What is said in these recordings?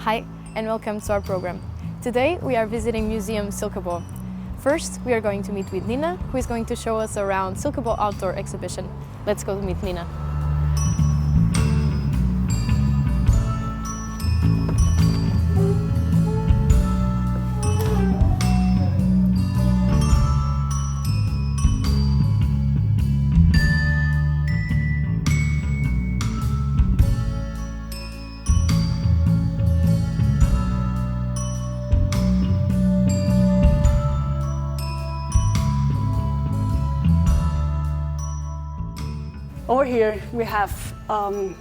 Hi, and welcome to our program. Today we are visiting Museum Silkeborg. First, we are going to meet with Nina, who is going to show us around Silkeborg Outdoor Exhibition. Let's go meet Nina. Over here we have, the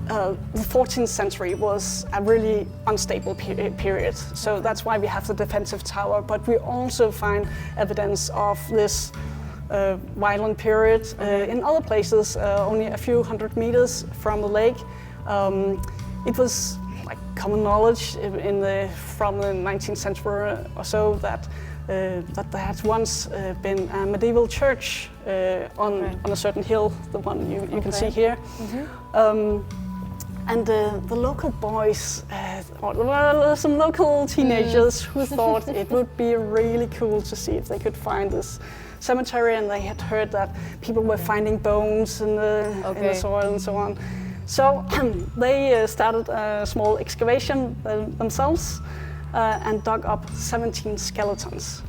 14th century was a really unstable period, so that's why we have the defensive tower, but we also find evidence of this violent period in other places, only a few hundred meters from the lake. It was like common knowledge from the 19th century or so that there had once been a medieval church on a certain hill, the one you can see here. Mm-hmm. And the local boys, some local teenagers who thought it would be really cool to see if they could find this cemetery, and they had heard that people were finding bones in the soil and so on. So they started a small excavation themselves and dug up 17 skeletons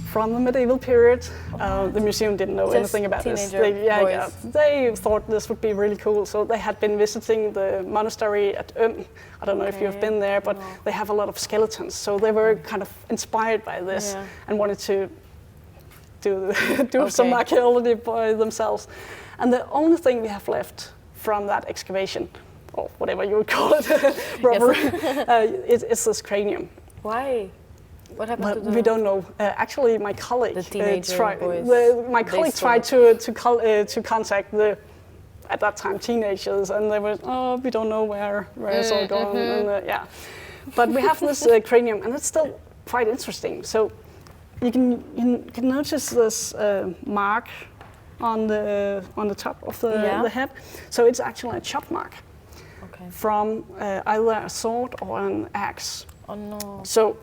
from the medieval period. The museum didn't know anything about this. They thought this would be really cool, so they had been visiting the monastery at I don't know if you've been there, but they have a lot of skeletons, so they were kind of inspired by this and wanted to do some archaeology by themselves. And the only thing we have left from that excavation, or whatever you would call it, robbery, is this cranium. Why? What happened to them? We don't know. Actually, my colleague tried to contact the, at that time, teenagers, and they were, we don't know where it's all gone. And, but we have this cranium, and it's still quite interesting. So you can notice this mark on the top of the head. So it's actually a chop mark from either a sword or an axe. Oh no. So,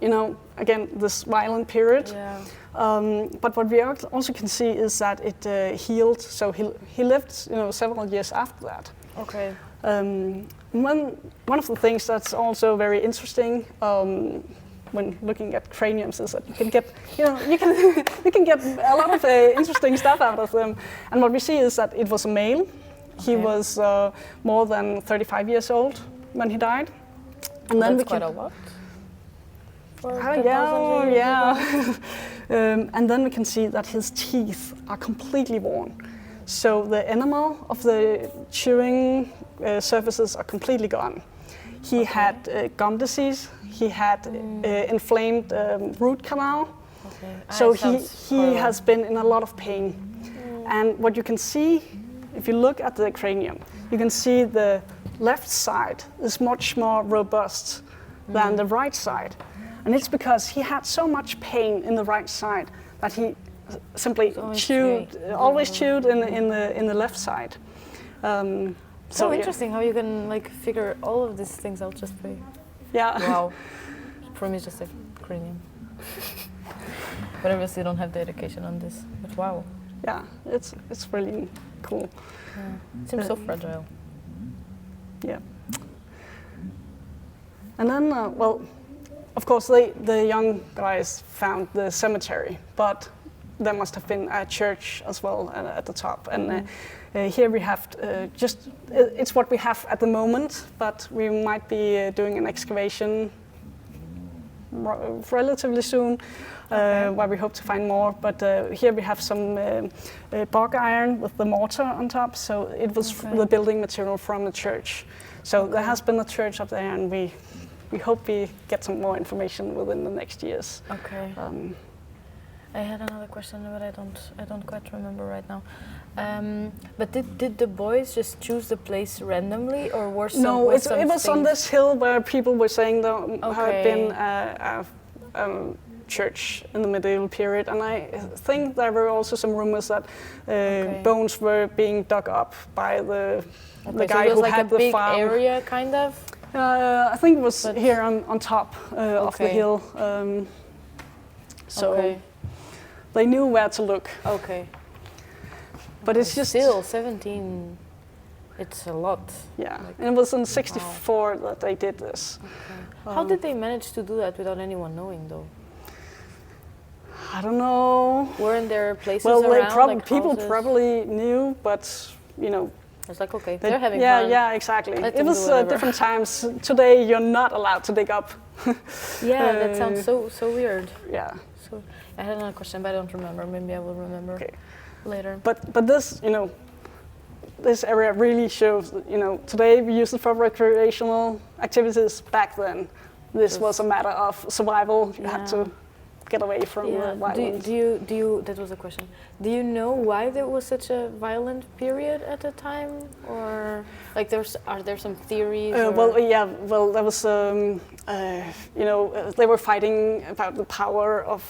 again, this violent period. Yeah. But what we also can see is that it healed. So he lived, several years after that. Okay. One of the things that's also very interesting when looking at craniums is that you can get, you can get a lot of interesting stuff out of them. And what we see is that it was a male. He was more than 35 years old when he died. And then that's quite a lot. And then we can see that his teeth are completely worn. So the enamel of the chewing surfaces are completely gone. He had gum disease. He had inflamed root canal. Okay. So he has been in a lot of pain. And what you can see, if you look at the cranium, you can see the left side is much more robust than the right side. And it's because he had so much pain in the right side that he simply always chewed in the left side. So interesting how you can figure all of these things out just by. Yeah. Wow. For me, it's just a cranium. But obviously, you don't have the education on this. But wow. Yeah, it's really cool. Yeah. It seems so fragile. Yeah. And then, of course, the young guys found the cemetery, but there must have been a church as well at the top. And here we have it's what we have at the moment, but we might be doing an excavation relatively soon, where we hope to find more. But here we have some bog iron with the mortar on top, so it was the building material from the church. So there has been a church up there, and we hope we get some more information within the next years. Okay. I had another question, but I don't quite remember right now. But did the boys just choose the place randomly, or were some? No, it was on this hill where people were saying there had been church in the medieval period, and I think there were also some rumors that bones were being dug up by the guy who had the farm. Big area, kind of. I think it was here on top of the hill. They knew where to look. Okay. But it's just still 17. It's a lot. Yeah, and it was in '64 that they did this. Okay. How did they manage to do that without anyone knowing, though? I don't know. Weren't there places around? People probably knew, but you know. It's like, okay, they're having fun. Yeah, exactly. It was different times. Today, you're not allowed to dig up. Yeah, that sounds so weird. Yeah. So I had another question, but I don't remember. Maybe I will remember later. But this, you know, this area really shows that, you know, today we use it for recreational activities. Back then, this was a matter of survival. You had to get away from the violence. Do you? That was a question. Do you know why there was such a violent period at the time, or like are there some theories? Well, there was you know, they were fighting about the power of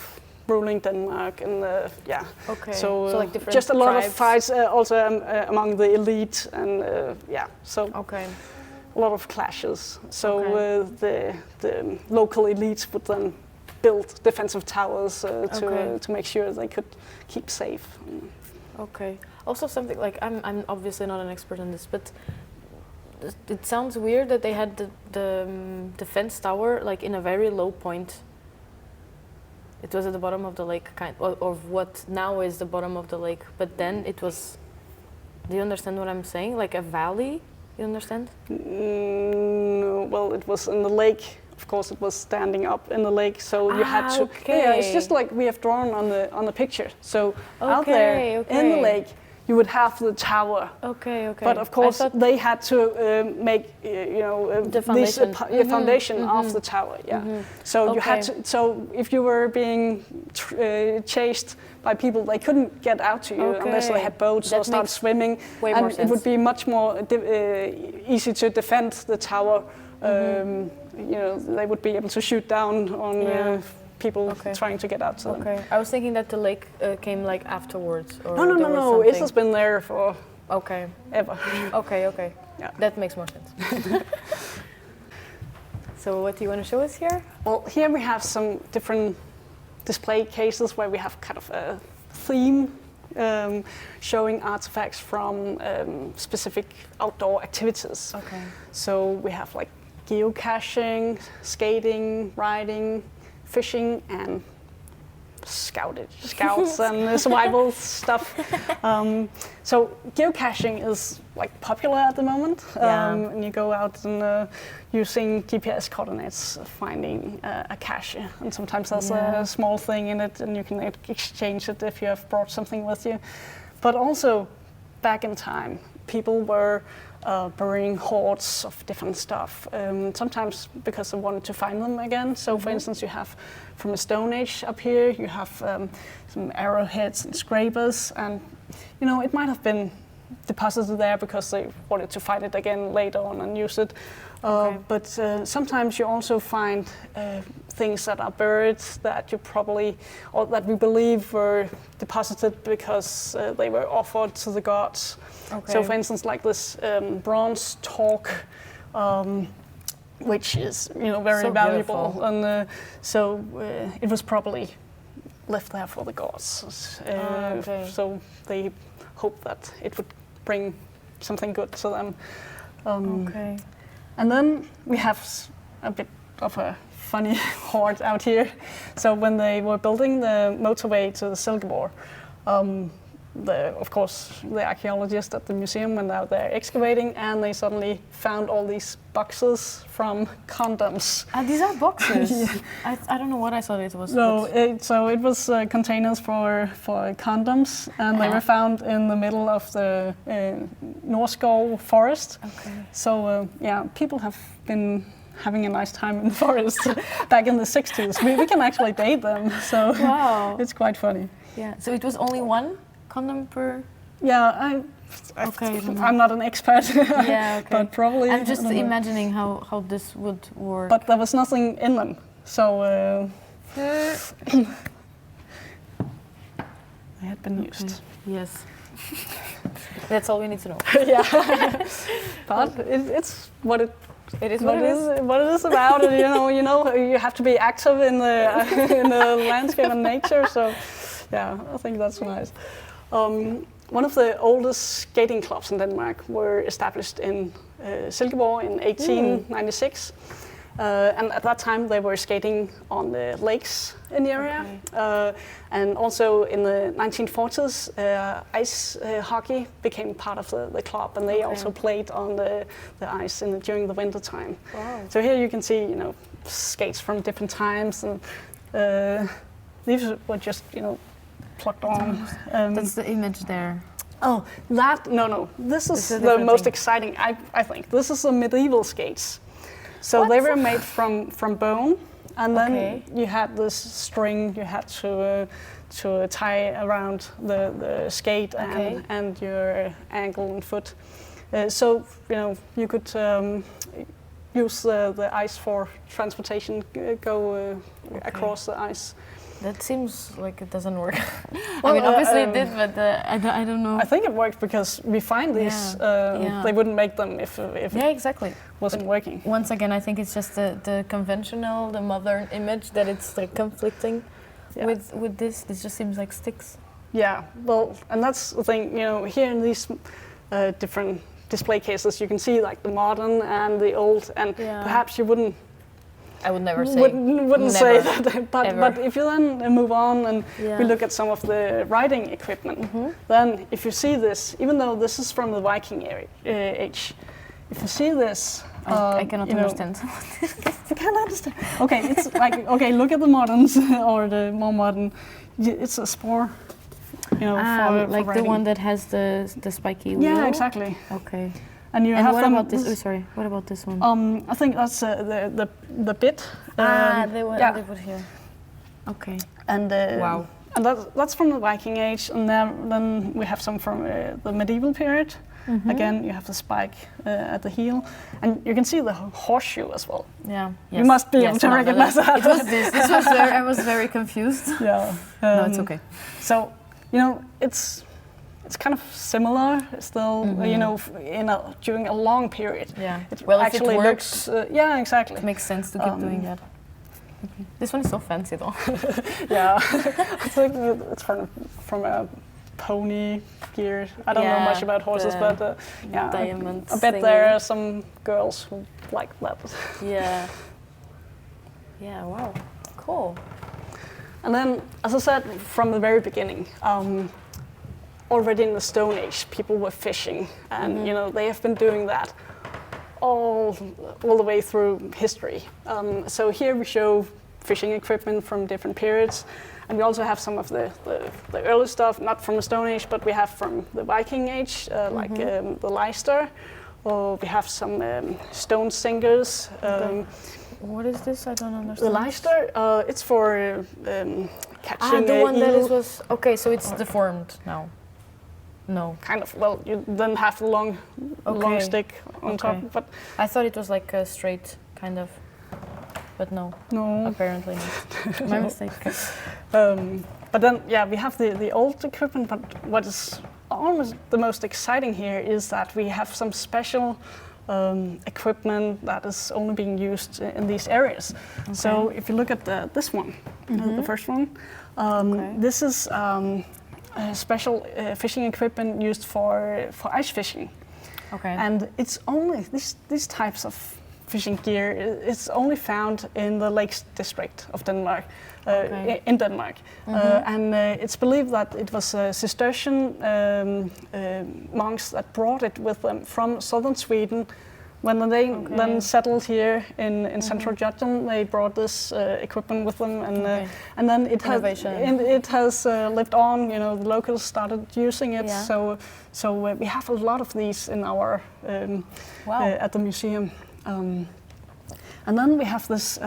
ruling Denmark, and Okay. So like different just a lot tribes. of fights also among the elite, and Okay. a lot of clashes. So the local elites would then build defensive towers to make sure they could keep safe. Okay. Also, something like I'm obviously not an expert in this, but it sounds weird that they had the defense tower like in a very low point. It was at the bottom of the lake, of what now is the bottom of the lake. But then it was. Do you understand what I'm saying? Like a valley. You understand? No. Well, it was in the lake. Of course, it was standing up in the lake, so you had to. Okay. Yeah, it's just like we have drawn on the picture. So out there in the lake, you would have the tower. Okay. But of course, they had to make the foundation, foundation of the tower. Yeah. So you had to. So if you were being chased by people, they couldn't get out to you unless they had boats or start swimming, and it would be much more easy to defend the tower. You know, they would be able to shoot down on people trying to get out to them. Okay. I was thinking that the lake came like afterwards. Or No. It has been there for ever. Okay. Yeah. That makes more sense. So what do you want to show us here? Well, here we have some different display cases where we have kind of a theme showing artifacts from specific outdoor activities. Okay. So we have like geocaching, skating, riding, fishing, and scouts and survival stuff. So geocaching is like popular at the moment, and you go out and using GPS coordinates, finding a cache, and sometimes there's a small thing in it, and you can exchange it if you have brought something with you. But also, back in time, people were burying hoards of different stuff, sometimes because they wanted to find them again. So for instance, you have from the Stone Age up here, you have some arrowheads and scrapers, and you know, it might have been deposited there because they wanted to find it again later on and use it. But sometimes you also find things that are buried that you probably, or that we believe were deposited because they were offered to the gods. Okay. So for instance, like this bronze torque, which is, you know, very valuable. Beautiful. And so it was probably left there for the gods. So they hoped that it would bring something good to them. And then we have a bit of a funny hoard out here. So when they were building the motorway to the Silkeborg, of course, the archaeologists at the museum went out there excavating, and they suddenly found all these boxes from condoms. These are boxes? I don't know what I thought it was. No, it was containers for condoms, and they were found in the middle of the Norskov forest. Okay. So people have been having a nice time in the forest back in the 60s. We can actually date them, so it's quite funny. Yeah. So it was only one condom per? Yeah, I'm not an expert, but probably. I'm just imagining how this would work. But there was nothing in them, so They had been used. Yes. That's all we need to know. Yeah, but it's what it is what it is about, and you have to be active in the landscape and nature. So, yeah, I think that's nice. One of the oldest skating clubs in Denmark were established in Silkeborg in 1896. And at that time, they were skating on the lakes in the area. Okay. And also in the 1940s, ice hockey became part of the club, and they also played on the ice during the winter time. Wow. So here you can see, skates from different times, and these were just, plugged on. That's the image there. Oh, no. This is the most exciting, I think. This is the medieval skates. So they were made from bone, and then you had this string you had to tie around the skate and your ankle and foot. So you could use the ice for transportation, across the ice. That seems like it doesn't work. Well, I mean, obviously it did, but I don't know. I think it worked because we find these. They wouldn't make them if exactly. wasn't working. Once again, I think it's just the conventional, the modern image that it's like conflicting with this. This just seems like sticks. Yeah, well, and that's the thing. Here in these different display cases, you can see like the modern and the old, and perhaps you wouldn't. I would never say. Wouldn't say that, but if you then move on and we look at some of the riding equipment, then if you see this, even though this is from the Viking age, if you see this, I cannot understand. You can't understand. Okay, it's like look at the moderns or the more modern. It's a spore, for like the one that has the spiky wheel. Yeah, exactly. Okay. And have what about this? Oh, sorry. What about this one? I think that's the bit. They put here. Okay. And wow. And that's from the Viking age, and then we have some from the medieval period. Again, you have the spike at the heel, and you can see the horseshoe as well. Yeah. You must be able to recognize that. It was this. This was where I was very confused. Yeah. No, it's okay. So it's kind of similar still, during a long period. Yeah. Well, actually if it works, exactly. It makes sense to keep doing that. Okay. This one is so fancy though. Yeah, I think it's from a pony gear. I don't know much about horses, but diamonds. I bet there are some girls who like that. Yeah. Yeah. Wow. Cool. And then, as I said from the very beginning. Already in the Stone Age, people were fishing, and they have been doing that all the way through history. So here we show fishing equipment from different periods, and we also have some of the early stuff, not from the Stone Age, but we have from the Viking Age, like the Leicester, or we have some stone singers. What is this? I don't understand. The Leicester, it's for catching the one eel. that was okay. So it's deformed now. No. Kind of. Well, you then have the long stick on top. But I thought it was like a straight kind of, but no. No. Apparently not. My mistake. But then, we have the old equipment. But what is almost the most exciting here is that we have some special equipment that is only being used in these areas. Okay. So if you look at this one, the first one, this is. Special fishing equipment used for ice fishing. Okay. And it's only these types of fishing gear. It's only found in the Lakes district of Denmark, in Denmark. And it's believed that it was Cistercian monks that brought it with them from southern Sweden. When they then settled here in central Jutland, they brought this equipment with them, and then it has lived on. The locals started using it, so we have a lot of these in our at the museum. And then we have this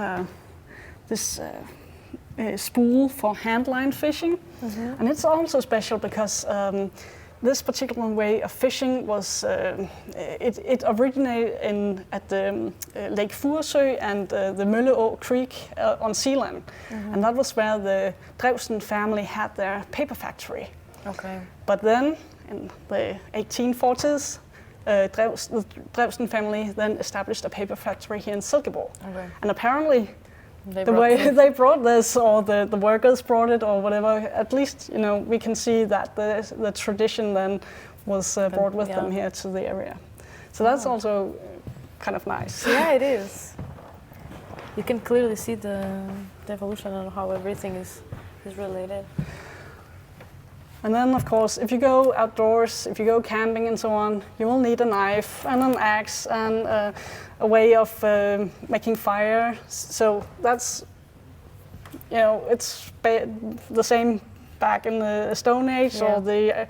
spool for handline fishing, and it's also special because this particular way of fishing was, it originated at the Lake Furesø and the Mølleå Creek on Zealand. And that was where the Del.2 family had their paper factory. Okay. But then, in the 1840s, the Del.2 family then established a paper factory here in Silkeborg. Okay. And apparently, the way they brought this, or the workers brought it, or whatever, at least, you know, we can see that the tradition then was brought with them here to the area. So that's also kind of nice. Yeah, it is. You can clearly see the evolution and how everything is related. And then, of course, if you go outdoors, if you go camping and so on, you will need a knife and an axe and a way of making fire. So that's, you know, it's the same back in the Stone Age or the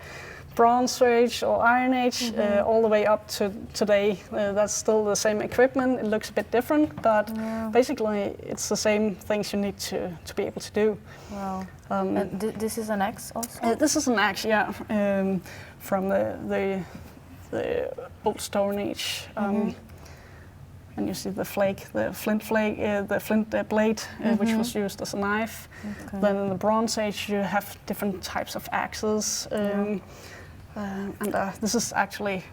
Bronze Age or Iron Age, all the way up to today. That's still the same equipment. It looks a bit different, but basically it's the same things you need to be able to do. Wow. This is an axe also? This is an axe, yeah, from the old Stone Age. And you see the flake, the flint flake, the flint blade, which was used as a knife. Okay. Then in the Bronze Age, you have different types of axes. And this is actually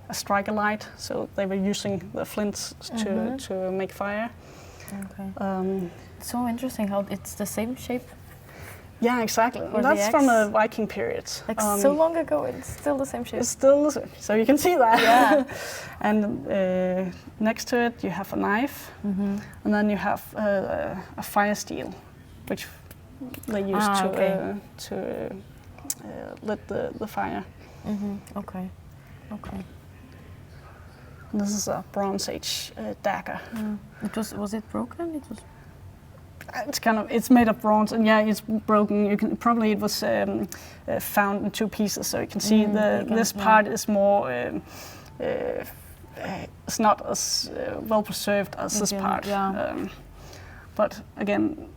a striker light, so they were using the flints to make fire. Okay. So interesting how it's the same shape. Yeah, exactly. That's from the Viking period. Like so long ago, it's still the same shape. It's still the same, so you can see that. Yeah. And next to it, you have a knife, and then you have a fire steel, which they use to lit the fire. Okay. Okay. And this is a Bronze Age dagger. Was it broken? It's made of bronze, and it's broken. It was found in two pieces, so you can see this part is more. It's not as well preserved as this part. But again,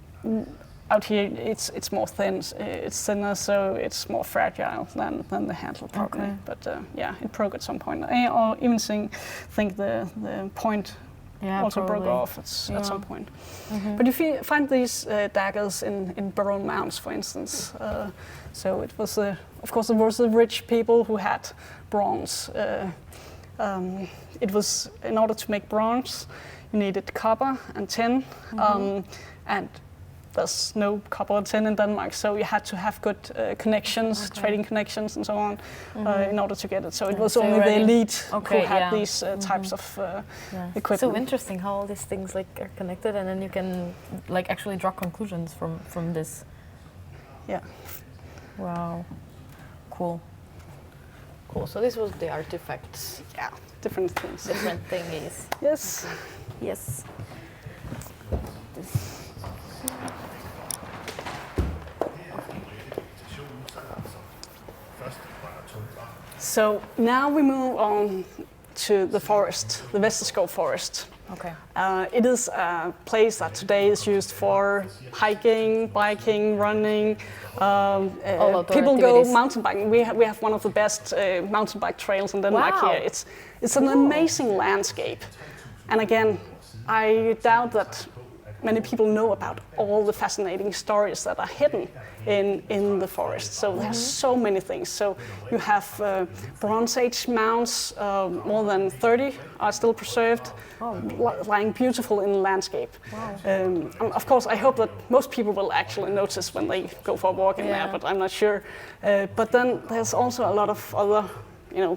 out here it's more thin. It's thinner, so it's more fragile than the handle probably. Okay. But it broke at some point. Or even think the point. Also probably broke off at some point. But you find these daggers in burial mounds, for instance. So it was, of course, there was the rich people who had bronze. It was, in order to make bronze, you needed copper and tin, and there's no copper or tin in Denmark, so you had to have good connections, trading connections and so on, in order to get it. So it was only the elite who had these types of equipment. So interesting how all these things are connected, and then you can actually draw conclusions from this. Yeah. Wow. Cool. Cool. So this was the artifacts. Yeah. Different things. Different thingies. Yes. Yes. So now we move on to the forest, the Periskop forest. Okay. It is a place that today is used for hiking, biking, running. People go mountain biking. We have one of the best mountain bike trails in Denmark here. It's an amazing landscape. And again, I doubt that many people know about all the fascinating stories that are hidden in the forest. So there's so many things. So you have Bronze Age mounds, more than 30 are still preserved, lying beautiful in the landscape. Wow. Of course, I hope that most people will actually notice when they go for a walk in there, but I'm not sure. But then there's also a lot of other,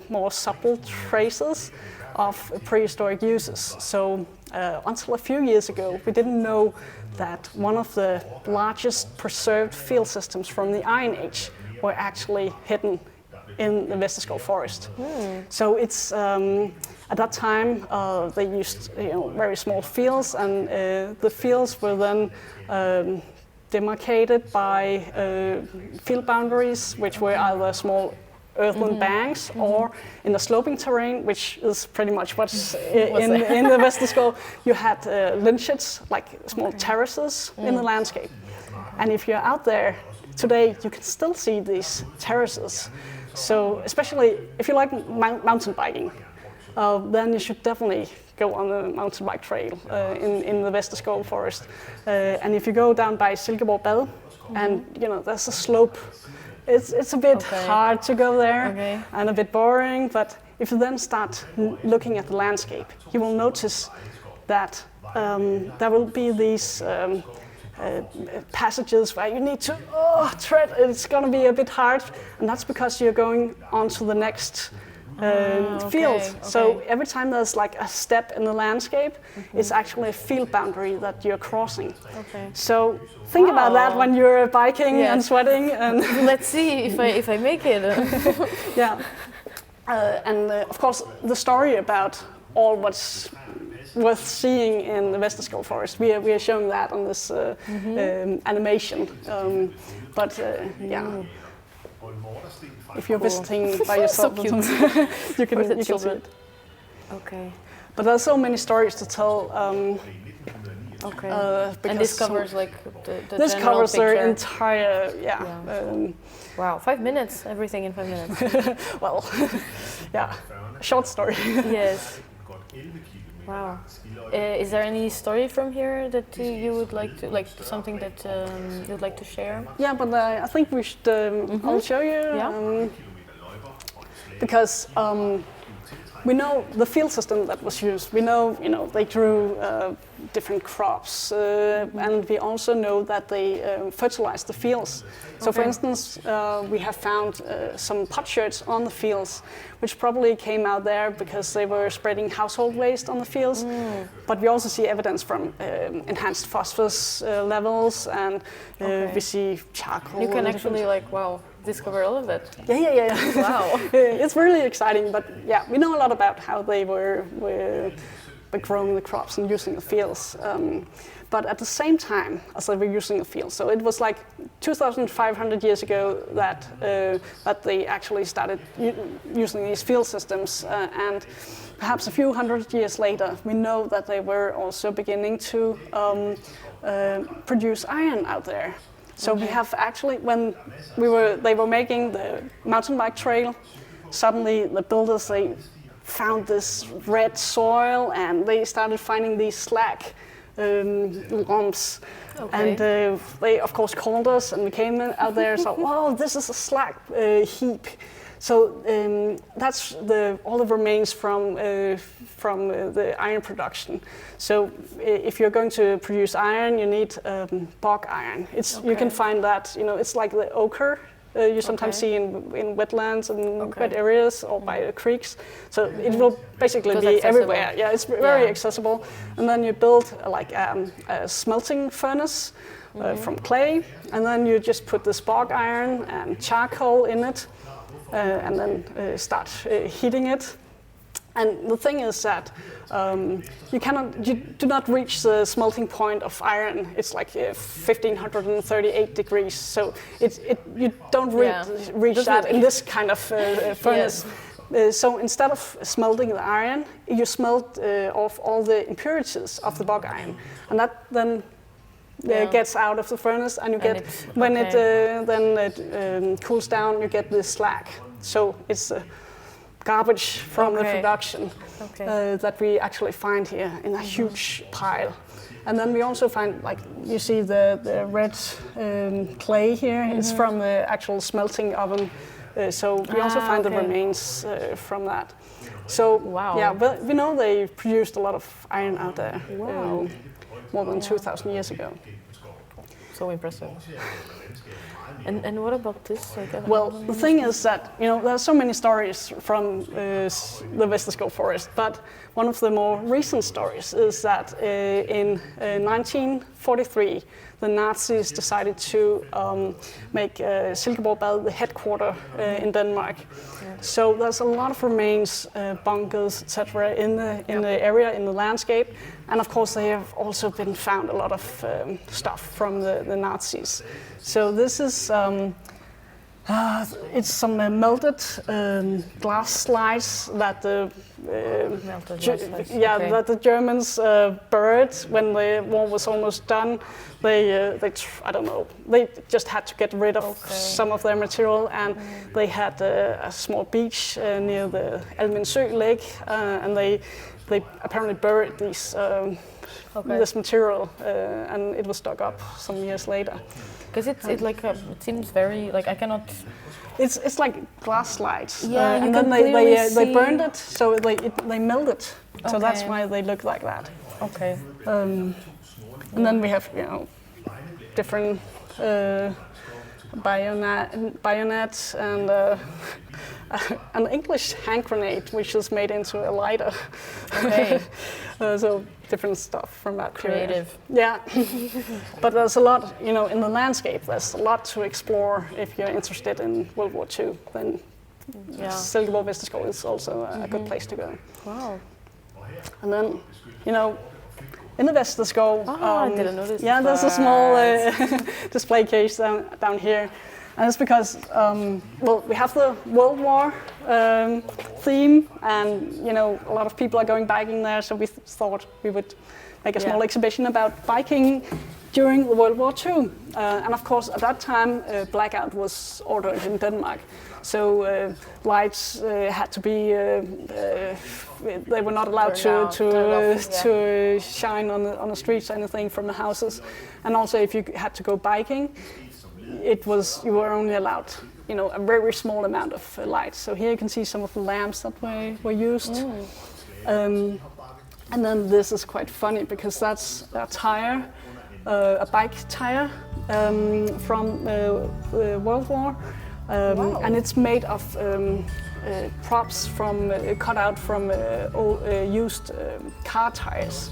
more subtle traces of prehistoric uses. So until a few years ago, we didn't know that one of the largest preserved field systems from the Iron Age were actually hidden in the Periskop forest. So it's at that time they used very small fields, and the fields were then demarcated by field boundaries, which were either small earthen banks or in the sloping terrain, which is pretty much what's in the Periskop. You had lynchets, like small terraces in the landscape. And if you're out there today, you can still see these terraces. So especially if you like mountain biking, then you should definitely go on the mountain bike trail in the Periskop forest. And if you go down by Silkeborg Bad, and there's a slope, it's a bit hard to go there and a bit boring. But if you then start looking at the landscape, you will notice that there will be these passages where you need to tread. It's going to be a bit hard, and that's because you're going on to the next field. So every time there's like a step in the landscape, it's actually a field boundary that you're crossing. So think about that when you're biking and sweating. And let's see if I make it. And of course, the story about all what's worth seeing in the Periskop forest, we are showing that on this animation. If you're visiting by yourself, so cute. you can see it. Okay. But there's so many stories to tell. And this covers like the this general covers picture. their entire wow, 5 minutes, everything in 5 minutes. Well, short story. Yes. Wow. Is there any story from here that you would like to, like something that you'd like to share? Yeah, but I think we should. I'll show you. Because we know the field system that was used. We know, they grew different crops, and we also know that they fertilized the fields. So, for instance, we have found some potsherds on the fields, which probably came out there because they were spreading household waste on the fields. But we also see evidence from enhanced phosphorus levels, and we see charcoal. You can actually discover all of that. Yeah. Wow. It's really exciting, but we know a lot about how they were growing the crops and using the fields. But at the same time as they were using the fields, so it was like 2,500 years ago that they actually started using these field systems, and perhaps a few hundred years later, we know that they were also beginning to produce iron out there. So we have actually, when they were making the mountain bike trail, suddenly the builders, they found this red soil and they started finding these slag lumps. And they of course called us, and we came out there and said, wow, this is a slag heap. So that's all the remains from the iron production. So if you're going to produce iron, you need bog iron. You can find that, it's like the ochre you sometimes see in wetlands and wet areas or by the creeks. So it will basically be accessible everywhere. Yeah, it's very accessible. And then you build a smelting furnace from clay, and then you just put this bog iron and charcoal in it. And then start heating it. And the thing is that you do not reach the smelting point of iron. It's like 1538 degrees. So you don't reach that in this kind of furnace. So instead of smelting the iron, you smelt off all the impurities of the bog iron, and that then gets out of the furnace, and you get when it cools down, you get this slag. So it's garbage from the production that we actually find here in a huge pile. And then we also find, like you see the red clay here. It's from the actual smelting oven. So we also find the remains from that. So but we know they produced a lot of iron out there more than 2,000 years ago. So impressive. And what about this? Well, the thing is that there are so many stories from the Periskop forest, but one of the more recent stories is that in 1943, the Nazis decided to make Silkeborg Bad the headquarter in Denmark. So there's a lot of remains, bunkers, etc., in the area, in the landscape, and of course they have also been found a lot of stuff from the Nazis. So this is it's some melted glass slides that the that the Germans BURT when the war was almost done. I don't know. They just had to get rid of some of their material, and they had a small beach near the Almensø Lake, and they apparently buried these. This material, and it was dug up some years later. Because it seems very like I cannot. It's like glass slides. Yeah, and then they burned it, so they melted. So that's why they look like that. Okay. And then we have different bayonets and an English hand grenade, which is made into a lighter. Okay. So different stuff from that period. Creative. Yeah. But there's a lot, in the landscape, there's a lot to explore if you're interested in World War II. Then Silkeborg Vesterskov is also a good place to go. Wow. And then, in the Vesterskov, I didn't know this. Yeah, there's a small display case down here. And it's because, we have the World War theme, and a lot of people are going biking there, so we thought we would make a small exhibition about biking during the World War II. And of course, at that time, blackout was ordered in Denmark. So lights had to be, they were not allowed to shine on the streets or anything from the houses. And also, if you had to go biking, you were only allowed, a very small amount of light. So here you can see some of the lamps that were used. And then this is quite funny because that's a tire, a bike tire from World War. And it's made of props cut out from used car tires.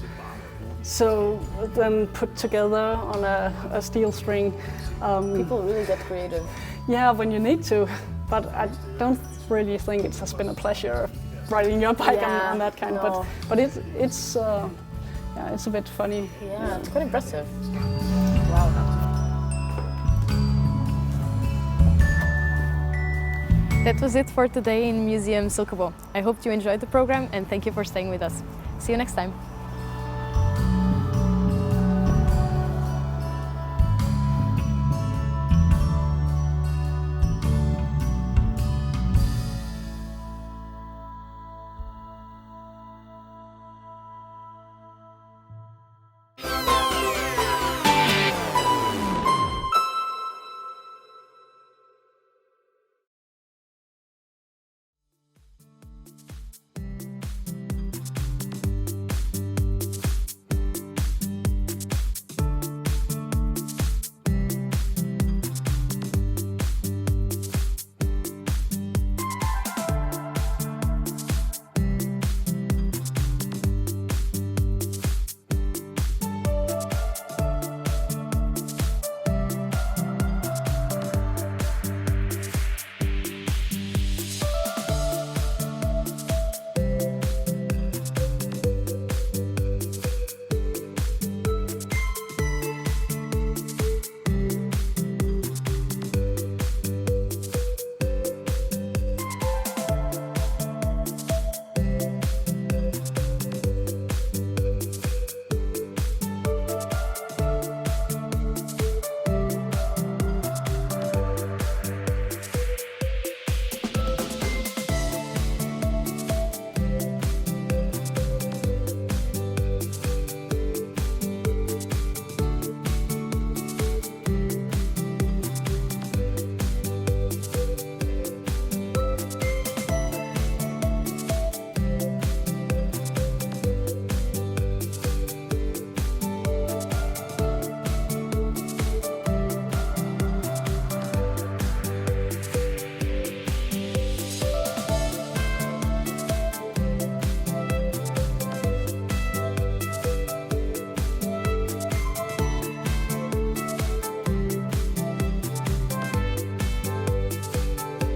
So then put together on a steel string. People really get creative. Yeah, when you need to. But I don't really think it has been a pleasure riding your bike on that kind. No. But it's a bit funny. Yeah, it's quite impressive. Wow. That was it for today in Museum Silkeborg. I hope you enjoyed the program and thank you for staying with us. See you next time.